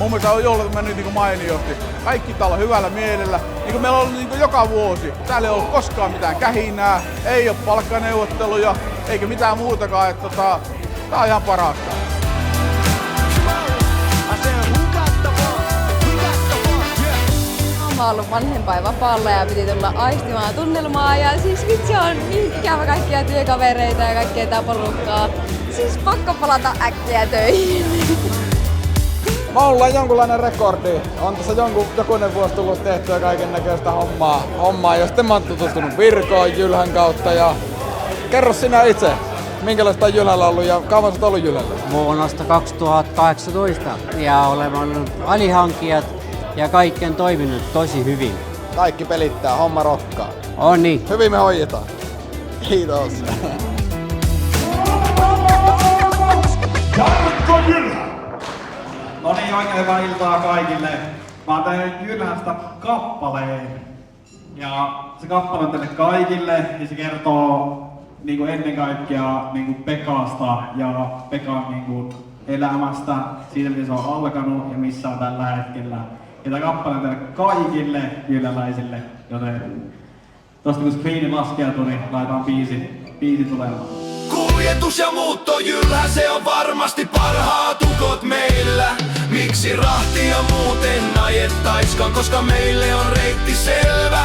mun mielestä on juhlat mennyt niin mainiosti. Kaikki täällä on hyvällä mielellä. Niin kuin meillä on ollut niin joka vuosi. Täällä ei ollut koskaan mitään kähinää, ei ole palkkaneuvotteluja, eikä mitään muutakaan. Tää on ihan parasta. Mä oon ollut vanhempainvapaalla ja piti tulla aistimaan tunnelmaa ja siis vitsi on niin ikävä kaikkia työkavereita ja kaikkea tää porukkaa. Siis pakko palata äkkiä töihin. Mä ollaan jonkunlainen rekordi. On tässä jokunen vuosi tullut tehtyä kaiken näköistä hommaa. Ja sitten mä oon tutustunut Virkoon Jylhän kautta ja kerro sinä itse, minkälaista on Jylhällä ollut ja kauan sä oot ollut Jylhällä? Vuonna 2018 ja olemme ollut alihankkijat ja kaikki on toiminut tosi hyvin. Kaikki pelittää, homma rokkaa. On niin. Hyvin me hoidetaan. Kiitos. No niin, oikein hyvää iltaa kaikille. Mä oon tehnyt Jylhästä kappaleen. Ja se kappale on teille kaikille ja se kertoo niinku ennen kaikkea niinku Pekasta ja Pekan niinku elämästä, siitä miten se on alkanut ja missä on tällä hetkellä. Ja tää kappale on teille kaikille jylhäläisille, joten tosta kun screeni laskeutuu, niin laitetaan biisi tulemaan. Kuljetus ja muutto Jylhä, se on varmasti parhaat tukot meillä. Miksi rahtia muuten ajettaiskaan, koska meille on reitti selvä.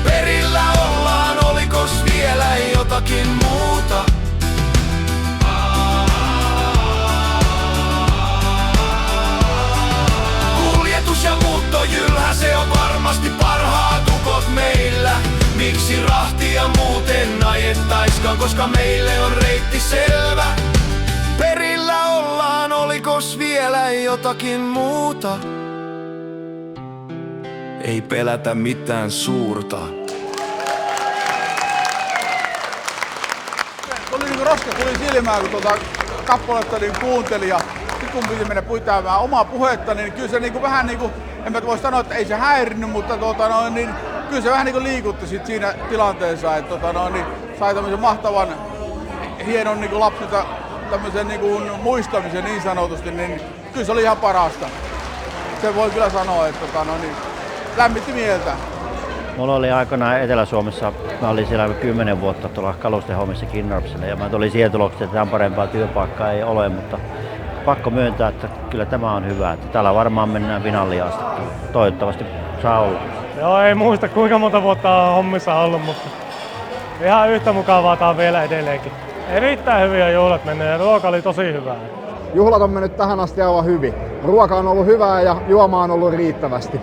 Perillä ollaan, olikos vielä jotakin muuta? Kuljetus ja muutto Jylhä, se on varmasti parhaat tukot meillä. Miksi rahtia muuten ajettaiskaan, koska meille on reitti selvä. Perillä ollaan, olikos vielä jotakin muuta? Ei pelätä mitään suurta. Tuli niinku roska tuli silmään, kun kappaletta niin kuuntelin ja sit kun piti mennä pitämään omaa puhetta, niin kyllä se niinku vähän niinku, en mä voi sanoa, että ei se häirinnyt, mutta niin kyllä se vähän niinku liikutti sit siinä tilanteessa, että niin sai tämmöisen mahtavan, hienon niinku lapsilta tämmöisen niinku muistamisen niin sanotusti, niin kyllä se oli ihan parasta. Se voi kyllä sanoa, että niin lämmitti mieltä. Mulla oli aikanaan Etelä-Suomessa, mä olin siellä 10 vuotta tuolla kalustehommissa Kinnarpsilla ja mä tulin siihen tulokseen, että tämän parempaa työpaikkaa ei ole, mutta pakko myöntää, että kyllä tämä on hyvä, että täällä varmaan mennään finaaliin asti. Toivottavasti saa olla. Joo, ei muista kuinka monta vuotta on hommissa ollut, mutta ihan yhtä mukavaa tää on vielä edelleenkin. Erittäin hyviä juhlat mennyt ja ruoka oli tosi hyvää. Juhlat on mennyt tähän asti aivan hyvin. Ruoka on ollut hyvää ja juoma on ollut riittävästi.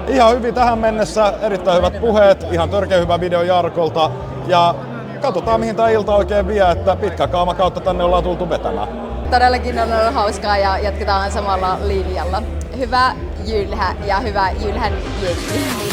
Ihan hyvin tähän mennessä, erittäin hyvät puheet, ihan törkeä hyvä video Jarkolta ja katsotaan mihin tää ilta oikein vie, että pitkä kaama kautta tänne ollaan tultu vetämään. Todellakin on ollut hauskaa ja jatketaan samalla linjalla. Hyvä Jylhä ja hyvä Jylhän jengi.